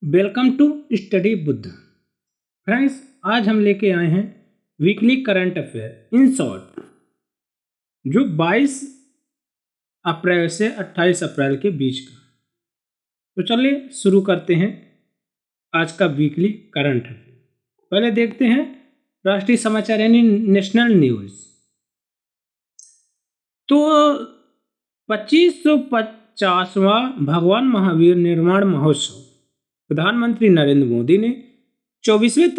Welcome to study Buddha. Friends, आज हम लेके आए हैं weekly current affair in short, जो 22 अप्रैल से 28 अप्रैल के बीच का। तो चलिए शुरू करते हैं आज का वीकली करंट अफेयर। पहले देखते हैं राष्ट्रीय समाचार यानी नेशनल न्यूज। तो 2550वां भगवान महावीर निर्वाण महोत्सव, प्रधानमंत्री नरेंद्र मोदी ने 24वें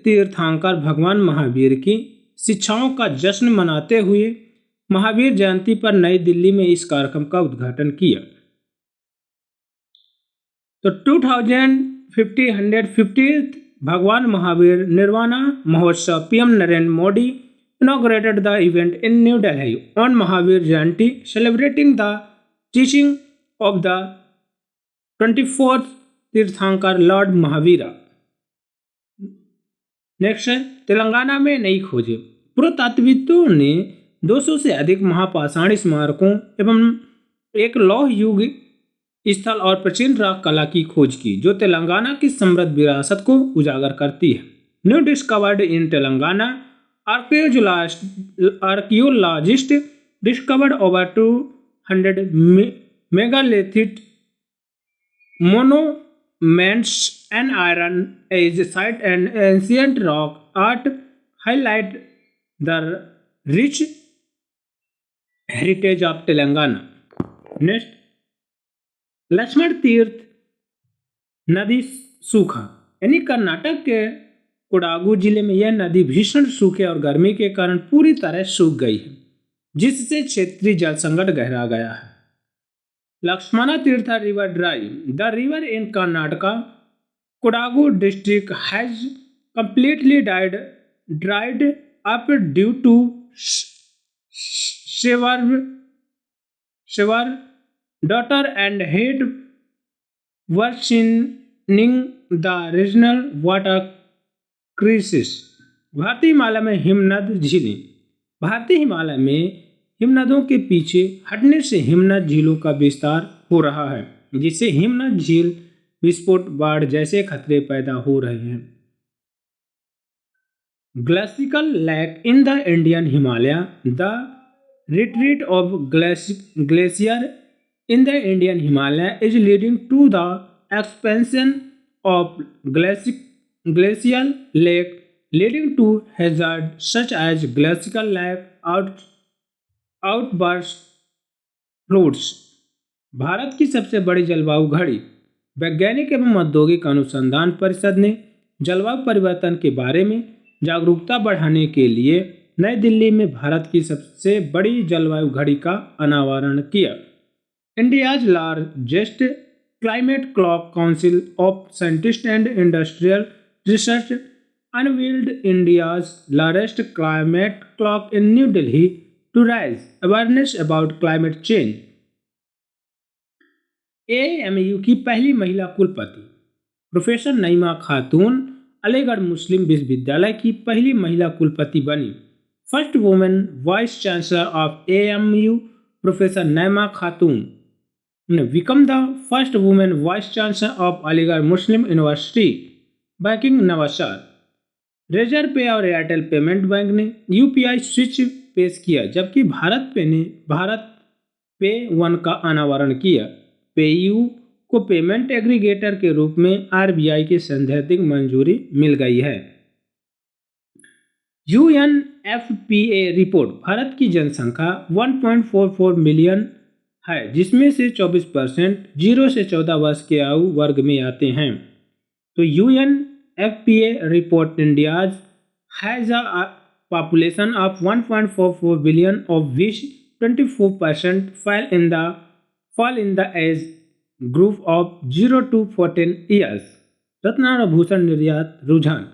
तीर्थंकर भगवान महावीर की शिक्षाओं का जश्न मनाते हुए महावीर जयंती पर नई दिल्ली में इस कार्यक्रम का उद्घाटन किया। तो 150th भगवान महावीर निर्वाण महोत्सव, PM Narendra Modi inaugurated the event in New Delhi on Mahavir Jayanti, celebrating the teaching of the 24th तीर्थंकर लॉर्ड महावीरा। नेक्स्ट है तेलंगाना में नई खोजें। पुरातत्वविदों ने 200 से अधिक महापाषाण स्मारकों एवं एक लौह युग स्थल और प्राचीन राग कला की खोज की, जो तेलंगाना की समृद्ध विरासत को उजागर करती है। New discovered in Telangana, archaeologist discovered over 200 megalithic monuments and iron age site and ancient rock art highlight the rich heritage of Telangana. Next, Lakshmana Tirtha नदी सूखा, यानी कर्नाटक के कोडागु जिले में यह नदी भीषण सूखे और गर्मी के कारण पूरी तरह सूख गई है, जिससे क्षेत्रीय जल संकट गहरा गया है। Lakshmana Tirtha River dry. The river in Karnataka, Kodagu district has completely dried up due to severe daughter and head worsening the regional water crisis. भारतीय हिमालय में हिमनद झीलें। भारतीय हिमालय में हिमनदों के पीछे हटने से हिमनद झीलों का विस्तार हो रहा है, जिससे हिमनद झील विस्फोट, बाढ़ जैसे खतरे पैदा हो रहे हैं। Glacial lake in the Indian Himalaya, the retreat of glacier in the Indian Himalaya is leading to the expansion of glacial lake, leading to hazard such as glacial lake outburst floods. Bharat की सबसे बड़ी जलवायु घड़ी। वैज्ञानिक एवं औद्योगिक अनुसंधान परिषद ने जलवायु परिवर्तन के बारे में जागरूकता बढ़ाने के लिए नई दिल्ली में भारत की सबसे बड़ी जलवायु घड़ी का अनावरण किया। India's largest climate clock, council of scientist and industrial research unveiled India's largest climate clock in new Delhi to raise awareness about climate change. AMU की पहली महिला कुलपति प्रोफेसर नईमा खातून अलीगढ़ मुस्लिम विश्वविद्यालय की पहली महिला कुलपति बनी। First women vice chancellor of AMU, professor Naima Khatoon ने become the first women vice chancellor of Aligarh Muslim University. Banking नवाचार। रिजर्व पे और एयरटेल पेमेंट बैंक ने UPI स्विच पेश किया, जबकि भारत पे ने भारत पे वन का अनावरण किया। पेयू को पेमेंट एग्रीगेटर के रूप में RBI की सैद्धांतिक मंजूरी मिल गई है। UNFPA report. भारत की जनसंख्या 1.44 मिलियन है, जिसमें से 24% 0 से 14 वर्ष के आयु वर्ग में आते हैं। तो UNFPA report India's has a population of 1.44 billion, of which 24% fall in the age group of 0 to 14 years. रत्न और आभूषण निर्यात रुझान।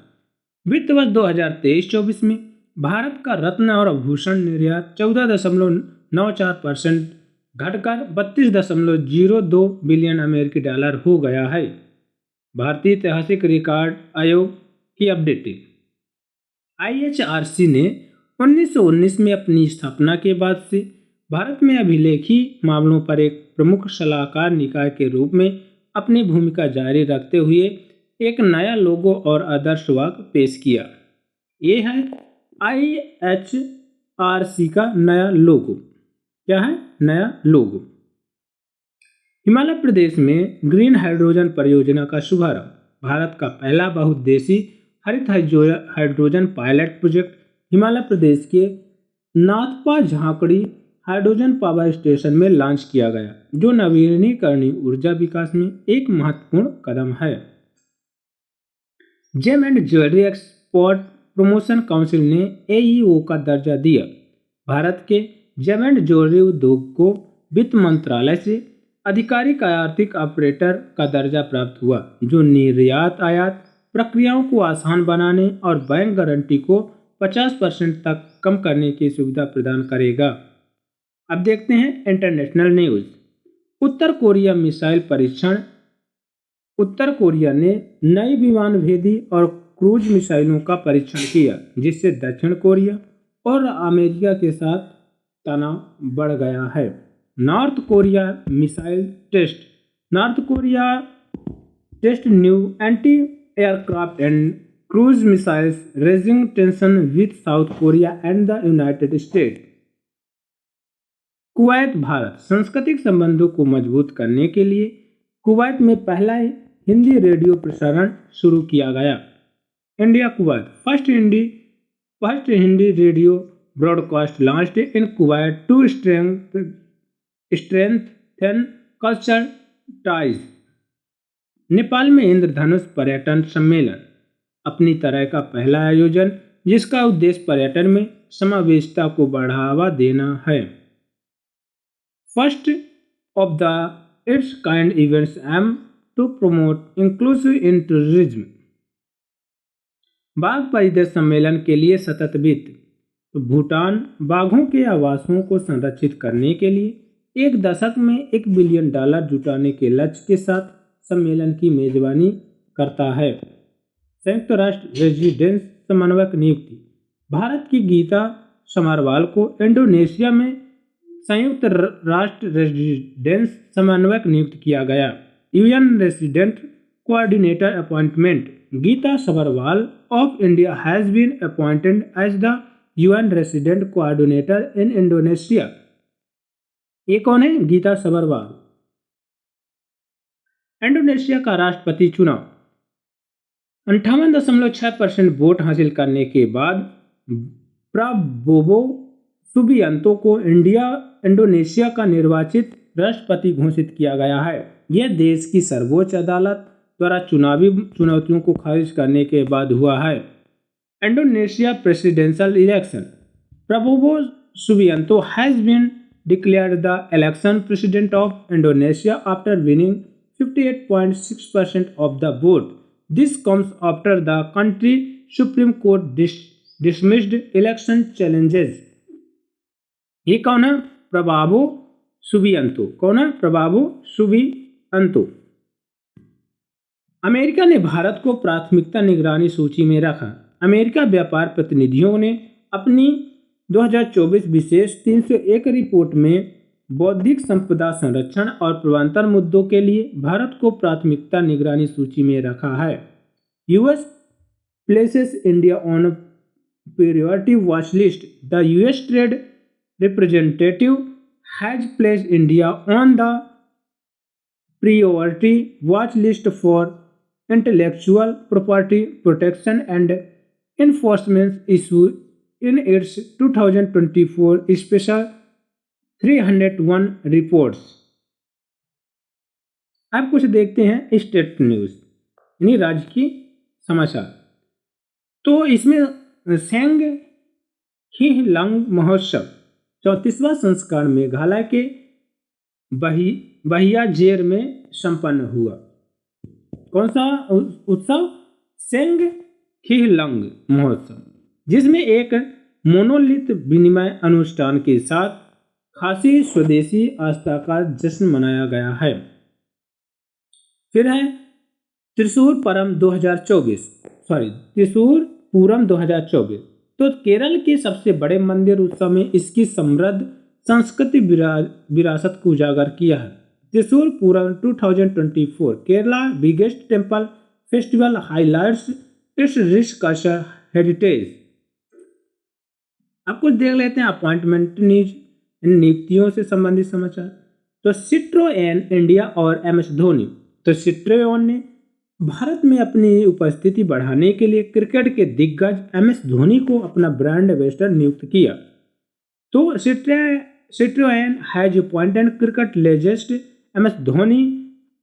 वित्त वर्ष 2023-24 में भारत का रत्न और आभूषण निर्यात 14.94% घटकर 32.02 बिलियन अमेरिकी डॉलर हो गया है। भारतीय ऐतिहासिक रिकॉर्ड आयोग की अपडेटिंग। IHRC ने 1919 में अपनी स्थापना के बाद से भारत में अभिलेखी मामलों पर एक प्रमुख सलाहकार निकाय के रूप में अपनी भूमिका जारी रखते हुए एक नया लोगो और आदर्श वाक्य पेश किया। ये है IHRC का नया लोगो। क्या है नया लोगो? हिमाचल प्रदेश में ग्रीन हाइड्रोजन परियोजना का शुभारंभ। भारत का पहला बहुउद्देशीय हरित hydrogen pilot project Himachal Pradesh के Nathpa Jhakri hydrogen power station में लॉन्च किया गया, जो नवीकरणीय ऊर्जा विकास में एक महत्वपूर्ण कदम है। Gem and jewellery export promotion council ने AEO का दर्जा दिया। भारत के जेम एंड ज्वेलरी उद्योग को वित्त मंत्रालय से आधिकारिक आर्थिक ऑपरेटर का दर्जा प्राप्त हुआ, जो निर्यात आयात प्रक्रियाओं को आसान बनाने और बैंक गारंटी को 50% तक कम करने की सुविधा प्रदान करेगा। अब देखते हैं इंटरनेशनल न्यूज। उत्तर कोरिया मिसाइल परीक्षण। उत्तर कोरिया ने नई विमान भेदी और क्रूज मिसाइलों का परीक्षण किया, जिससे दक्षिण कोरिया और अमेरिका के साथ तनाव बढ़ गया है। North Korea missile test. North Korea test new anti aircraft and cruise missiles, raising tension with South Korea and the United States. Kuwait Bharat. सांस्कृतिक संबंधों को मजबूत करने के लिए कुवैत में पहला हिंदी रेडियो प्रसारण शुरू किया गया। India Kuwait. First Hindi radio broadcast launched in Kuwait to strengthen cultural ties. Nepal में इंद्रधनुष पर्यटन सम्मेलन, अपनी तरह का पहला आयोजन, जिसका उद्देश्य पर्यटन में समावेशिता को बढ़ावा देना है। First of the its kind events aim to promote inclusive in tourism. बाघ परिदृश्य सम्मेलन के लिए सतत वित्त। तो भूटान बाघों के आवासों को संरक्षित करने के लिए एक दशक में $1 बिलियन जुटाने के लक्ष्य के साथ सम्मेलन की मेजबानी करता है। संयुक्त राष्ट्र रेजिडेंस समन्वयक नियुक्ति। भारत की गीता समरवाल को इंडोनेशिया में संयुक्त राष्ट्र रेजिडेंस समन्वयक नियुक्त किया गया। UN resident coordinator appointment. Geeta Sabharwal of India has been appointed as the UN resident coordinator in Indonesia। ये कौन है? गीता सबरवाल। इंडोनेशिया का राष्ट्रपति चुनाव। 58.6% वोट हासिल करने के बाद प्राबोवो सुबियांतो को इंडोनेशिया का निर्वाचित राष्ट्रपति घोषित किया गया है। यह देश की सर्वोच्च अदालत द्वारा चुनावी चुनौतियों को खारिज करने के बाद हुआ है। Indonesia presidential election. Prabowo Subianto has been declared the election president of Indonesia after winning 58.6% of the vote. This comes after the country supreme court dismissed election challenges. ये कौन है? Prabowo Subianto. कौन है? Prabowo Subianto. अमेरिका ने भारत को प्राथमिकता निगरानी सूची में रखा। अमेरिका व्यापार प्रतिनिधियों ने अपनी 2024 विशेष 301 रिपोर्ट में बौद्धिक संपदा संरक्षण और पूर्वांचल मुद्दों के लिए भारत को प्राथमिकता निगरानी सूची में रखा है। US places India on a priority watch list. The US Trade Representative has placed India on the priority watch list for intellectual property protection and enforcement issue in its 2024 special 301 reports. अब कुछ देखते हैं state news, यानी राज्य की समाचार। तो इसमें सेंग हिलंग महोत्सव 34वां संस्करण मेघालय के बहियाजेर में संपन्न हुआ। कौन सा उत्सव? सेंग हिलंग महोत्सव, जिसमें एक मोनोलिथ विनिमय अनुष्ठान के साथ खासी स्वदेशी आस्था का जश्न मनाया गया है। फिर है त्रिशूर पूरम 2024। तो केरल के सबसे बड़े मंदिर उत्सव में इसकी समृद्ध सांस्कृतिक विरासत को उजागर किया है। त्रिशूर पूरम 2024 Kerala biggest temple festival highlights it's rich culture heritage. अब कुछ देख लेते हैं अपॉइंटमेंट न्यूज, नियुक्तियों से संबंधित समाचार। तो सिट्रोएन इंडिया और एम एस धोनी। तो सिट्रोएन ने भारत में अपनी उपस्थिति बढ़ाने के लिए क्रिकेट के दिग्गज एम एस धोनी को अपना ब्रांड एम्बेसडर नियुक्त किया। तो Citroen has appointed cricket legend M S Dhoni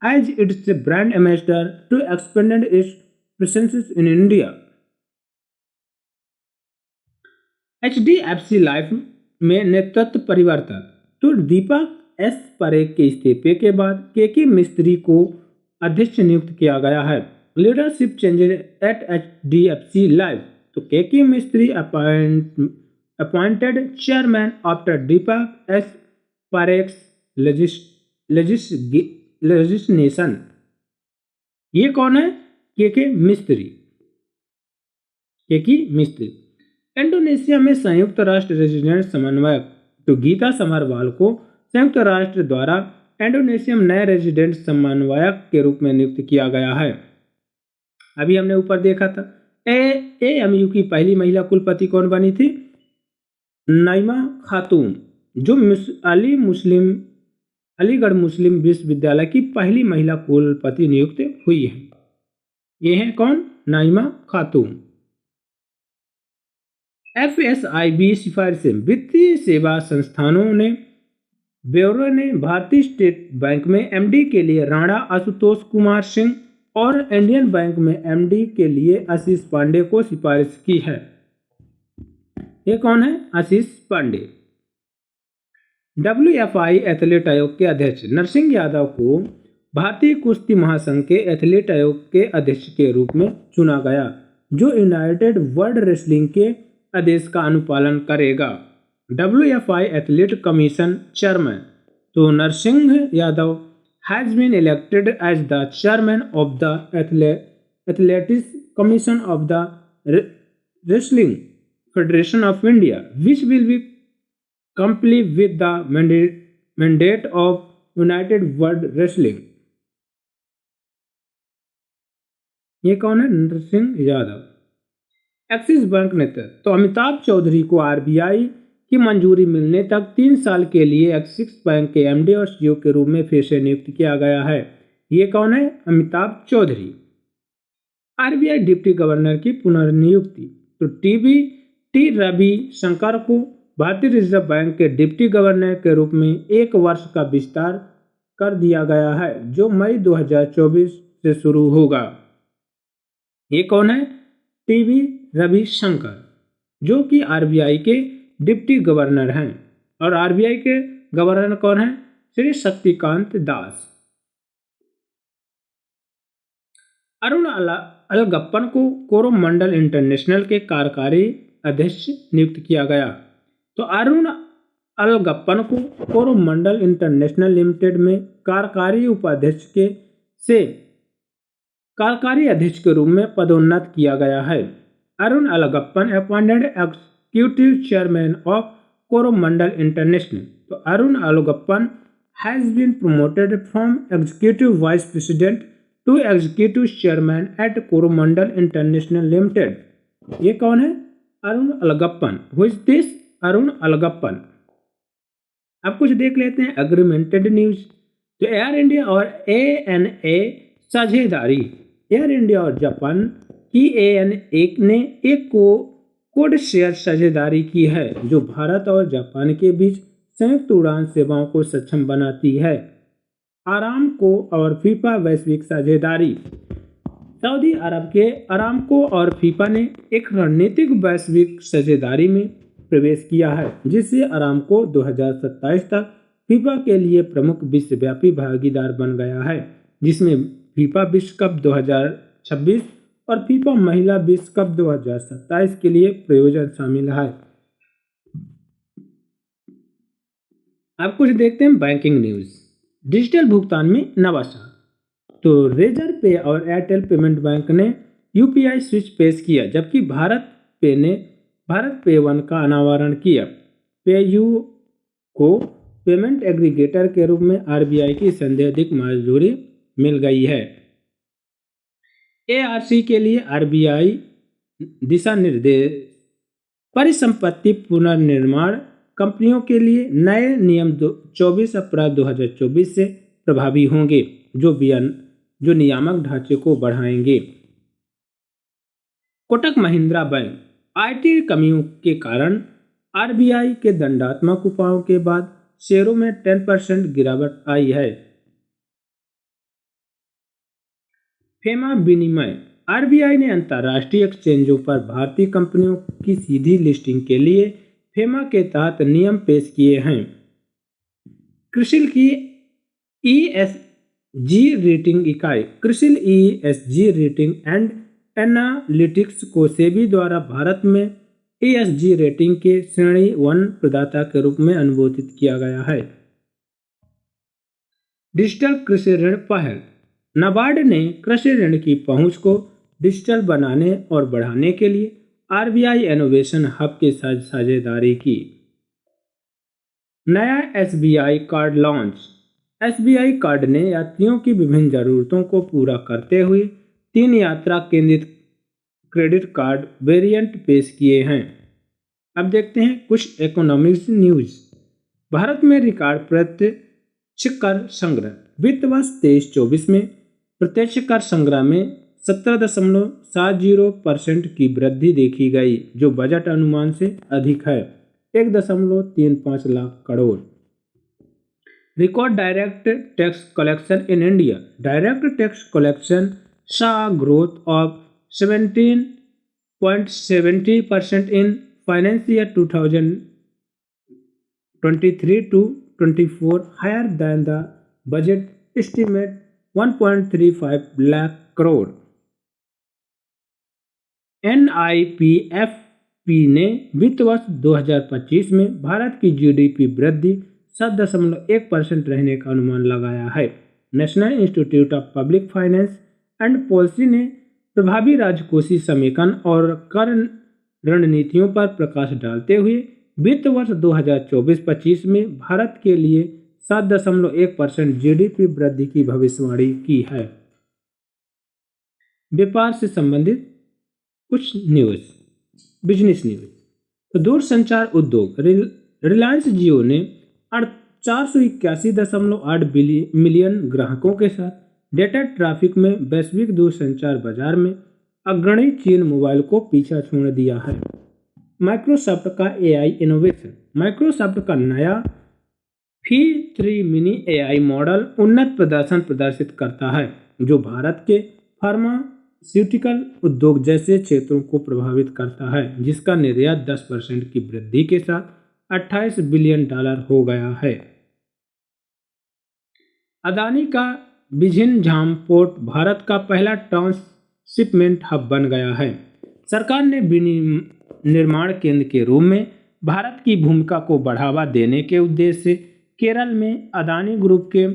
as its brand ambassador to expand its presence in India. HDFC life में नेतृत्व परिवर्तन। तो दीपक एस परेख के इस्तीफे के बाद केके मिस्त्री को अध्यक्ष नियुक्त किया गया है। Leadership changes at HDFC life. तो केके मिस्त्री अपॉइंटेड चेयरमैन आफ्टर दीपक एस परेख्स लेजिस्लेशन। ये कौन है? केके मिस्त्री। केके मिस्त्री इंडोनेशिया में संयुक्त राष्ट्र रेजिडेंट समन्वयक। तो गीता समरवाल को संयुक्त राष्ट्र द्वारा इंडोनेशिया में नए रेजिडेंट समन्वयक के रूप में नियुक्त किया गया है। अभी हमने ऊपर देखा था AMU की पहली महिला कुलपति कौन बनी थी? नाइमा खातून, जो अलीगढ़ मुस्लिम विश्वविद्यालय की पहली महिला कुलपति नियुक्त हुई है। ये है कौन? नाइमा खातून। FSIB सिफारिशें। वित्तीय सेवा संस्थानों ने ब्यूरो ने भारतीय स्टेट बैंक में MD के लिए राणा आशुतोष कुमार सिंह और इंडियन बैंक में MD के लिए आशीष पांडे को सिफारिश की है। ये कौन है? आशीष पांडे। WFI एथलीट आयोग के अध्यक्ष नरसिंह यादव को भारतीय कुश्ती महासंघ के एथलीट आयोग के अध्यक्ष के रूप में चुना गया, जो यूनाइटेड वर्ल्ड रेसलिंग के आदेश का अनुपालन करेगा। WFI athlete commission chairman. तो Narsingh Yadav has been elected as the chairman of the athletics commission of the Wrestling Federation of India, which will be complete with the mandate of United World Wrestling. ये कौन है? Narasimha Yadav. Axis bank नेतृत्व। तो अमिताभ चौधरी को RBI की मंजूरी मिलने तक 3 साल के लिए एक्सिस बैंक के MD और CEO के रूप में फिर से नियुक्त किया गया है। ये कौन है? Amitabh Chaudhary. RBI deputy governor की पुनर्नियुक्ति। तो T रवि शंकर को भारतीय रिजर्व बैंक के डिप्टी गवर्नर के रूप में 1 वर्ष का विस्तार कर दिया गया है, जो मई 2024 से शुरू होगा। ये कौन है? TV रवि शंकर, जो कि RBI के डिप्टी गवर्नर हैं। और RBI के गवर्नर कौन है? श्री शक्तिकांत दास। अरुण अलगप्पन को कोरोमंडल इंटरनेशनल के कार्यकारी अध्यक्ष नियुक्त किया गया। तो अरुण अलगप्पन को कोरोमंडल इंटरनेशनल लिमिटेड में कार्यकारी उपाध्यक्ष से कार्यकारी अध्यक्ष के रूप में पदोन्नत किया गया है। Arun Alagappan appointed executive chairman of Coromandel International. तो Arun Alagappan has been promoted from executive vice president to executive chairman at Coromandel International Limited. ये कौन है? Arun Alagappan. Who is this? Arun Alagappan. अब कुछ देख लेते हैं एग्रीमेंटेड न्यूज। तो एयर इंडिया और ANA साझेदारी। एयर इंडिया और जापान की ANA ने एक कोड शेयर साझेदारी की है, जो भारत और जापान के बीच संयुक्त उड़ान सेवाओं को सक्षम बनाती है। आरामको और फीफा वैश्विक साझेदारी। सऊदी अरब के आरामको और फीफा ने एक रणनीतिक वैश्विक साझेदारी में प्रवेश किया है, जिससे आरामको 2027 तक फीफा के लिए प्रमुख विश्वव्यापी भागीदार बन गया है, जिसमें फीफा विश्व कप 2026 और फीफा महिला विश्व कप 2027 के लिए प्रायोजन शामिल है। अब कुछ देखते हैं बैंकिंग न्यूज। डिजिटल भुगतान में नवाचार। तो रेजर पे और एयरटेल पेमेंट बैंक ने UPI स्विच पेश किया, जबकि भारत पे 1 का अनावरण किया। पेयू को पेमेंट एग्रीगेटर के रूप में आरबीआई की संवैधानिक मंजूरी मिल गई है। एआरसी के लिए आरबीआई दिशा निर्देश। परिसंपत्ति पुनर्निर्माण कंपनियों के लिए नए नियम 24 अप्रैल 2024 से प्रभावी होंगे, जो नियामक ढांचे को बढ़ाएंगे। कोटक महिंद्रा बैंक आईटी कमियों के कारण आरबीआई के दंडात्मक उपायों के बाद शेयरों में 10% गिरावट आई है। फेमा विनिमय। आरबीआई ने अंतर्राष्ट्रीय एक्सचेंजों पर भारतीय कंपनियों की सीधी लिस्टिंग के लिए फेमा के तहत नियम पेश किए हैं। क्रिसिल की ईएसजी रेटिंग इकाई CRISIL ESG rating and analytics को सेबी द्वारा भारत में ईएसजी रेटिंग के श्रेणी 1 प्रदाता के रूप में अनुमोदित किया गया है। डिजिटल कृषि ऋण पहल। नाबार्ड ने कृषि ऋण की पहुंच को डिजिटल बनाने और बढ़ाने के लिए आरबीआई इनोवेशन हब के साथ साझेदारी की। नया SBI card launch. SBI card ने यात्रियों की विभिन्न जरूरतों को पूरा करते हुए 3 यात्रा केंद्रित क्रेडिट कार्ड वेरिएंट पेश किए हैं। अब देखते हैं कुछ इकोनॉमिक्स न्यूज। भारत में रिकॉर्ड प्रत्यक्ष कर संग्रह। वित्त वर्ष 23-24 में प्रत्यक्ष कर संग्रह में 17.70% की वृद्धि देखी गई, जो बजट अनुमान से अधिक है, 1.35 lakh crore. Record direct tax collection in India. Direct tax collection saw growth of 17.70% in financial year 2023 to 24, higher than the budget estimate 1.35 lakh crore. NIPFP ने वित्त वर्ष 2025 में भारत की जीडीपी वृद्धि 7.1% रहने का अनुमान लगाया है। National institute of public finance and policy ने प्रभावी राजकोषीय समेकन और कर रणनीतियों पर प्रकाश डालते हुए वित्त वर्ष 2024-25 में भारत के लिए 7.1% जीडीपी वृद्धि की भविष्यवाणी की है। व्यापार से संबंधित कुछ न्यूज, बिजनेस न्यूज। तो दूरसंचार उद्योग रिलायंस जियो ने 481.8 मिलियन ग्राहकों के साथ डेटा ट्रैफिक में वैश्विक दूरसंचार बाजार में अग्रणी चीन मोबाइल को पीछा छोड़ दिया है। माइक्रोसॉफ्ट का एआई इनोवेशन। माइक्रोसॉफ्ट का नया V3 मिनी एआई मॉडल उन्नत प्रदर्शन प्रदर्शित करता है, जो भारत के फार्मास्यूटिकल उद्योग जैसे क्षेत्रों को प्रभावित करता है, जिसका निर्यात 10% की वृद्धि के साथ $28 बिलियन हो गया है। अदानी का विझिन्झाम पोर्ट भारत का पहला ट्रांसशिपमेंट हब बन गया है। सरकार ने विनिर्माण केंद्र के रूप में भारत की भूमिका को बढ़ावा देने के उद्देश्य से केरल में अदानी ग्रुप के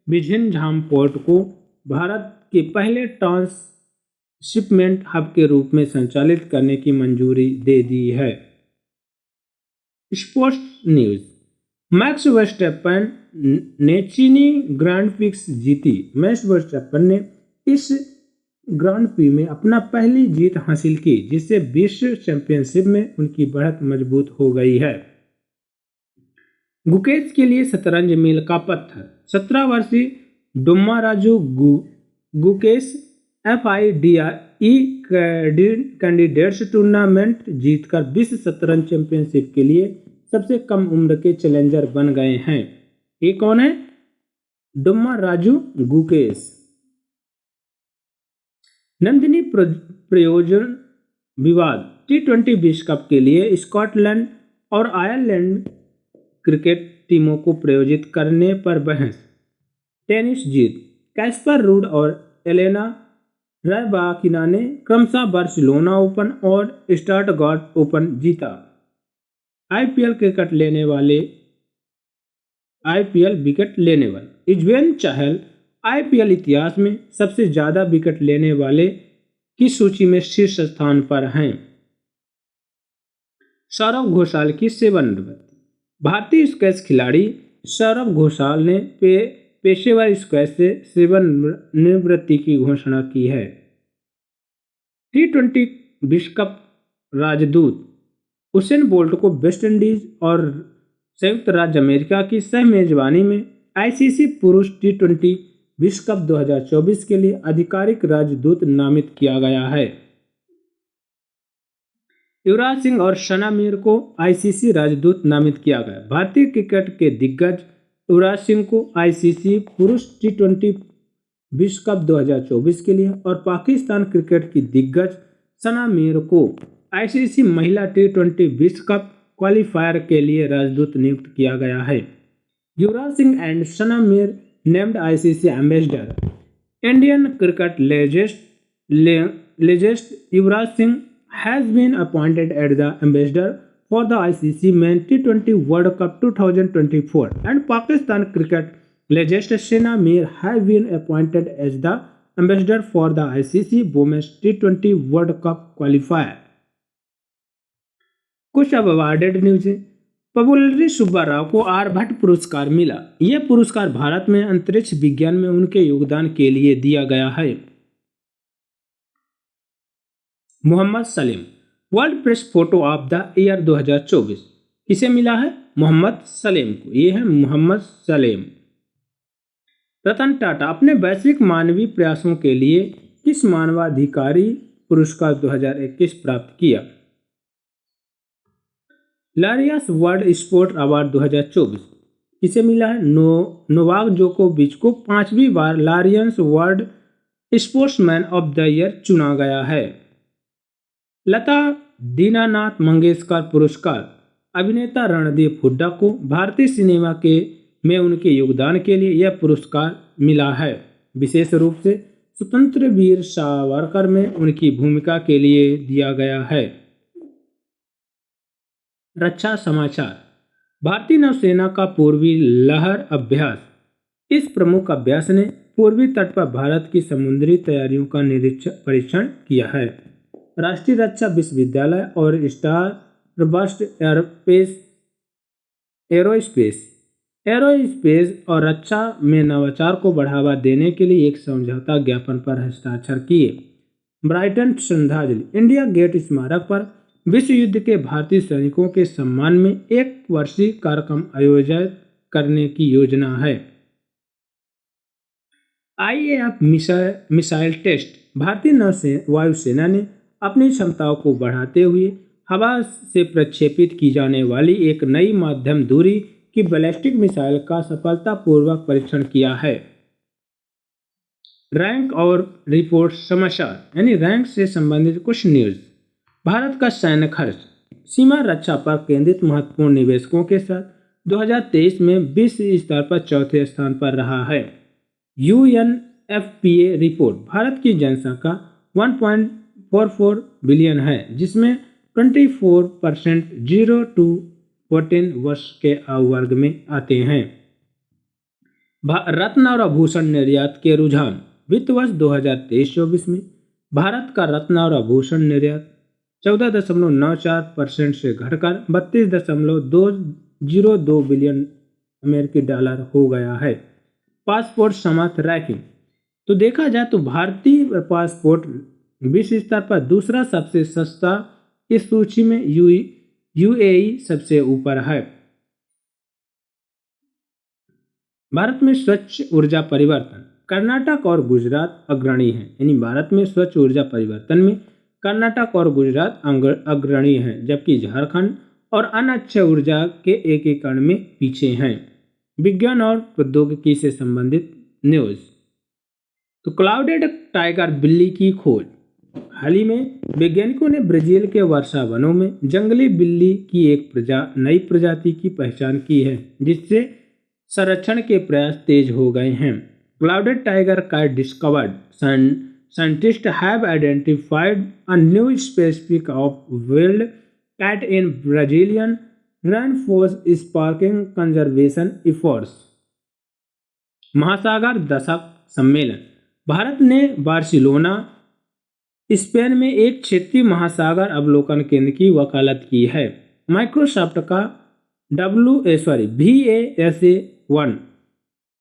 विझिन्झाम पोर्ट को भारत के पहले ट्रांसशिपमेंट हब के रूप में संचालित करने की मंजूरी दे दी है। Sports news. मैक्स वर्स्टैपन ने चीनी ग्रांड प्रिक्स जीती। मैक्स वर्स्टैपन ने इस ग्रांड प्री में अपना पहली जीत हासिल की, जिससे विश्व चैंपियनशिप में उनकी बढ़त मजबूत हो गई है। गुकेश के लिए शतरंज मील का पत्थर। 17 वर्षीय Dommaraju Gukesh FIDE candidates tournament जीतकर विश्व शतरंज चैंपियनशिप के लिए सबसे कम उम्र के चैलेंजर बन गए हैं। ये कौन है? डुम्मा राजू गुकेश। नंदिनी प्रयोजन विवाद। T20 विश्व कप के लिए स्कॉटलैंड और आयरलैंड क्रिकेट टीमों को प्रायोजित करने पर बहस। टेनिस जीत। कैस्पर रूड और एलेना रैबाकिना ने क्रमशः बार्सिलोना ओपन और स्टटगार्ट ओपन जीता। आईपीएल विकेट लेने वाले युजवेंद्र चहल आईपीएल इतिहास में सबसे ज्यादा विकेट लेने वाले की सूची में शीर्ष स्थान पर हैं। सौरव घोषाल की सेवानिवृत्ति। भारतीय स्क्वैश खिलाड़ी सौरभ घोषाल ने पेशेवर स्क्वैश से सेवानिवृत्ति की घोषणा की है। T20 विश्व कप राजदूत उसेन बोल्ट को वेस्टइंडीज और संयुक्त राज्य अमेरिका की सह मेजबानी में आईसीसी पुरुष T20 विश्व कप 2024 के लिए आधिकारिक राजदूत नामित किया गया है। युवराज सिंह और शना मीर को आईसीसी राजदूत नामित किया गया। भारतीय क्रिकेट के दिग्गज युवराज सिंह को आईसीसी पुरुष T20 विश्व कप 2024 के लिए और पाकिस्तान क्रिकेट की दिग्गज शना मीर को आईसीसी महिला T20 विश्व कप क्वालिफायर के लिए राजदूत नियुक्त किया गया है। Yuvraj Singh and Sana Mir named ICC ambassador. Indian cricket legend Yuvraj Singh has been appointed as the ambassador for the ICC Men T20 World Cup 2024 and Pakistan cricket legend Shana Mir has been appointed as the ambassador for the ICC Women's T20 World Cup qualifier। कुछ अब awarded news है। पबुलरी सुब्बा राव को आर्यभट्ट पुरस्कार मिला। यह पुरस्कार भारत में अंतरिक्ष विज्ञान में उनके योगदान के लिए दिया गया है। Mohammed Salim world press photo of the year 2024 किसे मिला है? मोहम्मद सलीम को। ये है मोहम्मद सलीम। रतन टाटा अपने वैश्विक मानवीय प्रयासों के लिए किस मानवाधिकारी पुरस्कार 2021 प्राप्त किया? लारियस वर्ल्ड स्पोर्ट अवार्ड 2024 किसे मिला है? नोवाक जोकोविच को 5वीं बार Laureus world sportsman of the year चुना गया है। लता दीनानाथ मंगेशकर पुरस्कार अभिनेता रणदीप हुड्डा को भारतीय सिनेमा में उनके योगदान के लिए यह पुरस्कार मिला है। विशेष रूप से स्वतंत्र वीर सावरकर में उनकी भूमिका के लिए दिया गया है। रक्षा समाचार। भारतीय नौसेना का पूर्वी लहर अभ्यास। इस प्रमुख अभ्यास ने पूर्वी तट पर भारत की समुद्री तैयारियों का परीक्षण किया है। राष्ट्रीय रक्षा विश्वविद्यालय और स्टारबस्ट एरोस्पेस और रक्षा में नवाचार को बढ़ावा देने के लिए एक समझौता ज्ञापन पर हस्ताक्षर किए। ब्राइटन श्रद्धांजलि। इंडिया गेट स्मारक पर विश्व युद्ध के भारतीय सैनिकों के सम्मान में 1 वर्षीय कार्यक्रम आयोजित करने की योजना है। IAF missile test. भारतीय वायुसेना ने अपनी क्षमताओं को बढ़ाते हुए हवा से प्रक्षेपित की जाने वाली एक नई मध्यम दूरी की बैलिस्टिक मिसाइल का सफलतापूर्वक परीक्षण किया है। रैंक और रिपोर्ट समाचार यानी रैंक से संबंधित कुछ न्यूज। भारत का सैन्य खर्च सीमा रक्षा पर केंद्रित महत्वपूर्ण निवेशकों के साथ 2023 में विश्व स्तर पर चौथे स्थान पर रहा है। UNFPA report. भारत की जनसंख्या 1.44 बिलियन है, जिसमें 24% 0 to 14 वर्ष के वर्ग में आते हैं। रत्न और आभूषण निर्यात के रुझान। वित्त वर्ष 2023-24 में भारत का रत्न और आभूषण निर्यात 14.94% से घटकर 32.202 बिलियन अमेरिकी डॉलर हो गया है। पासपोर्ट समर्थ रैंकिंग। तो देखा जाए तो भारतीय पासपोर्ट विश्व स्तर पर दूसरा सबसे सस्ता, इस सूची में UAE सबसे ऊपर है। भारत में स्वच्छ ऊर्जा परिवर्तन। कर्नाटक और गुजरात अग्रणी हैं, यानी भारत में स्वच्छ ऊर्जा परिवर्तन में कर्नाटक और गुजरात अग्रणी हैं, जबकि झारखंड और अन्य अक्षय ऊर्जा के एकीकरण में पीछे हैं। विज्ञान और प्रौद्योगिकी से संबंधित न्यूज। तो क्लाउडेड टाइगर बिल्ली की खोज। हाल ही में वैज्ञानिकों ने ब्राजील के वर्षा वनों में जंगली बिल्ली की एक नई प्रजाति की पहचान की है, जिससे संरक्षण के प्रयास तेज हो गए हैं। Clouded tiger cat discovered. Scientists have identified a new species of wild cat in Brazilian rainforest, sparking conservation efforts। महासागर दशक सम्मेलन। भारत ने बार्सिलोना स्पेन में एक क्षेत्रीय महासागर अवलोकन केंद्र की वकालत की है। माइक्रोसॉफ्ट का VASA वन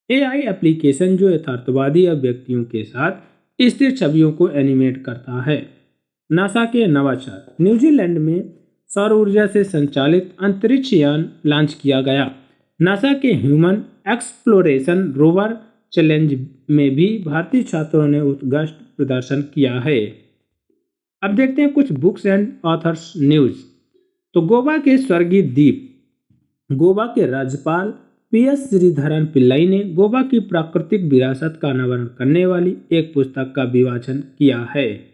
AI एप्लीकेशन जो यथार्थवादी अभिव्यक्तियों के साथ स्थिर छवियों को एनिमेट करता है। नासा के नवाचार, न्यूजीलैंड में सौर ऊर्जा से संचालित अंतरिक्ष यान लॉन्च किया गया। नासा के ह्यूमन एक्सप्लोरेशन रोवर चैलेंज में भी भारतीय छात्रों ने उत्कृष्ट प्रदर्शन किया है। अब देखते हैं कुछ बुक्स एंड ऑथर्स न्यूज। तो गोवा के स्वर्गीय द्वीप, गोवा के राज्यपाल PS श्रीधरन पिल्लाई ने गोवा की प्राकृतिक विरासत का अनावरण करने वाली एक पुस्तक का विमोचन किया है।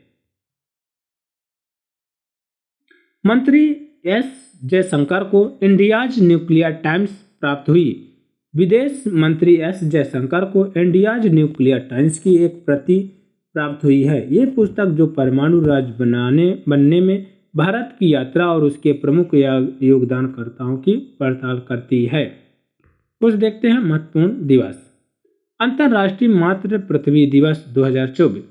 मंत्री S जयशंकर को इंडियाज न्यूक्लियर टाइम्स प्राप्त हुई। विदेश मंत्री S जयशंकर को इंडियाज न्यूक्लियर टाइम्स की एक प्रति प्राप्त हुई है। ये पुस्तक जो परमाणु राज्य बनने में भारत की यात्रा और उसके प्रमुख योगदानकर्ताओं की पड़ताल करती है। कुछ देखते हैं महत्वपूर्ण दिवस। अंतर्राष्ट्रीय मातृ पृथ्वी दिवस 2024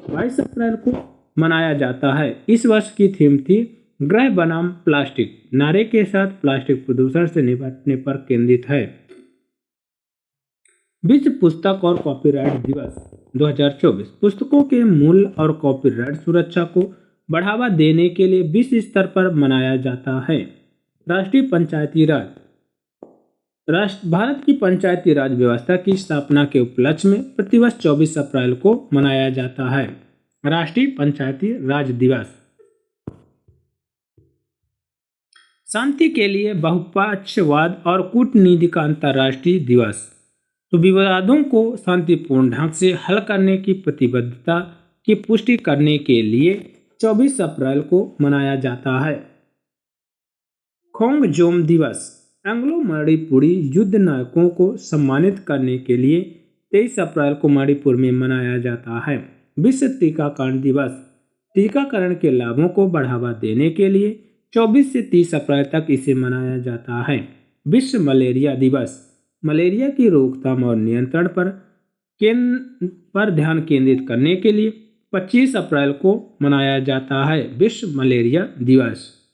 22 अप्रैल को मनाया जाता है। इस वर्ष की थीम थी ग्रह बनाम प्लास्टिक, नारे के साथ प्लास्टिक प्रदूषण से निपटने पर केंद्रित है। विश्व पुस्तक और कॉपीराइट दिवस 2024 पुस्तकों के मूल्य और कॉपीराइट सुरक्षा को बढ़ावा देने के लिए विश्व स्तर पर मनाया जाता है। राष्ट्रीय पंचायती राज, भारत की पंचायती राज व्यवस्था की स्थापना के उपलक्ष्य में प्रतिवर्ष 24 अप्रैल को मनाया जाता है राष्ट्रीय पंचायती राज दिवस। शांति के लिए बहुपक्षवाद और कूटनीति का अंतर्राष्ट्रीय दिवस, तो विवादों को शांतिपूर्ण ढंग से हल करने की प्रतिबद्धता की पुष्टि करने के लिए 24 अप्रैल को मनाया जाता है। खोंगजोम दिवस, एंग्लो मणिपुरी युद्ध नायकों को सम्मानित करने के लिए 23 अप्रैल को मणिपुर में मनाया जाता है। विश्व टीकाकरण दिवस, टीकाकरण के लाभों को बढ़ावा देने के लिए 24 से 30 अप्रैल तक इसे मनाया जाता है। विश्व मलेरिया दिवस, मलेरिया की रोकथाम और नियंत्रण पर ध्यान केंद्रित करने के लिए 25 अप्रैल को मनाया जाता है विश्व मलेरिया दिवस।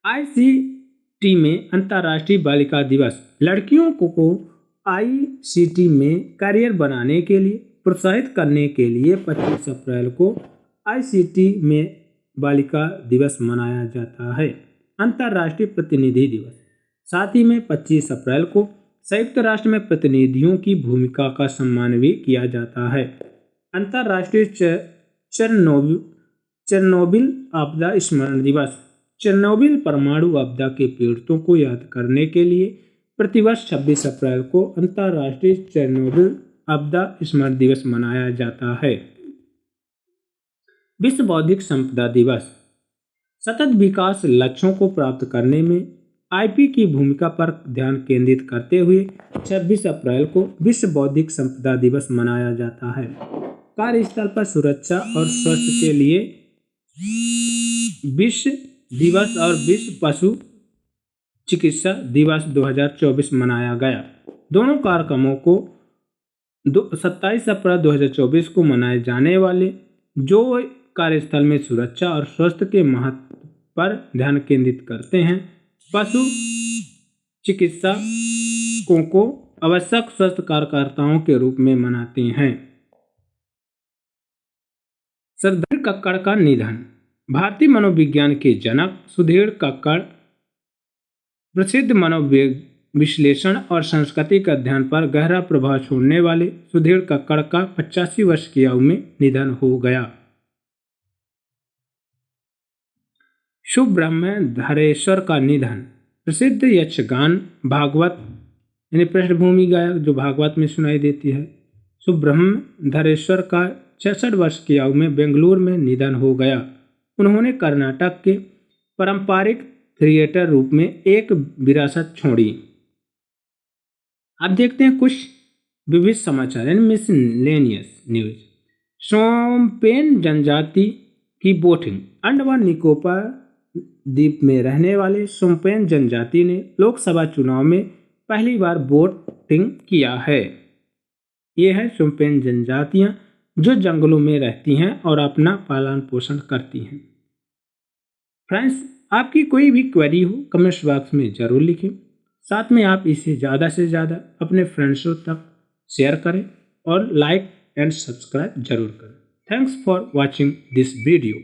ICT में अंतर्राष्ट्रीय बालिका दिवस, लड़कियों को ICT में करियर बनाने के लिए प्रोत्साहित करने के लिए 25 अप्रैल को ICT में बालिका दिवस मनाया जाता है। अंतर्राष्ट्रीय प्रतिनिधि दिवस, साथ ही में 25 अप्रैल को संयुक्त राष्ट्र में प्रतिनिधियों की भूमिका का सम्मान भी किया जाता है। अंतर्राष्ट्रीय चेरनोबिल आपदा स्मरण दिवस, चेरनोबिल परमाणु आपदा के पीड़ितों को याद करने के लिए प्रतिवर्ष 26 अप्रैल को अंतर्राष्ट्रीय चेरनोबिल आपदा स्मरण दिवस मनाया जाता है। विश्व बौद्धिक संपदा दिवस, सतत विकास लक्ष्यों को प्राप्त करने में IP की भूमिका पर ध्यान केंद्रित करते हुए 26 अप्रैल को विश्व बौद्धिक संपदा दिवस मनाया जाता है। कार्यस्थल पर सुरक्षा और स्वास्थ्य के लिए विश्व दिवस और विश्व पशु चिकित्सा दिवस 2024 मनाया गया। दोनों कार्यक्रमों को 27 अप्रैल 2024 को मनाए जाने वाले जो कार्यस्थल में सुरक्षा और स्वास्थ्य के महत्व पर ध्यान केंद्रित करते हैं, पशु चिकित्सकों को आवश्यक स्वास्थ्य कार्यकर्ताओं के रूप में मनाते हैं। सुधीर कक्कड़ का निधन, भारतीय मनोविज्ञान के जनक सुधीर कक्कड़ प्रसिद्ध मनोविश्लेषण और सांस्कृतिक अध्ययन पर गहरा प्रभाव छोड़ने वाले सुधीर कक्कड़ का 85 वर्ष की आयु में निधन हो गया। सुब्रह्मण्यधरेश्वर का निधन, प्रसिद्ध यक्षगान भागवत यानी पृष्ठभूमि गायक जो भागवत में सुनाई देती है, सुब्रह्मण्यधरेश्वर का 66 वर्ष की आयु में बेंगलुरु में निधन हो गया। उन्होंने कर्नाटक के पारंपरिक थिएटर रूप में एक विरासत छोड़ी। अब देखते हैं कुछ विविध समाचार यानी मिसलेनियस न्यूज। शोम्पेन जनजाति की वोटिंग, अंडमान निकोबार द्वीप में रहने वाले शोम्पेन जनजाति ने लोकसभा चुनाव में पहली बार वोटिंग किया है। ये है शोम्पेन जनजातियां जो जंगलों में रहती हैं और अपना पालन पोषण करती हैं। फ्रेंड्स, आपकी कोई भी क्वेरी हो कमेंट्स बॉक्स में जरूर लिखें। साथ में आप इसे ज़्यादा से ज़्यादा अपने फ्रेंड्सों तक शेयर करें और लाइक एंड सब्सक्राइब जरूर करें। Thanks for watching this video.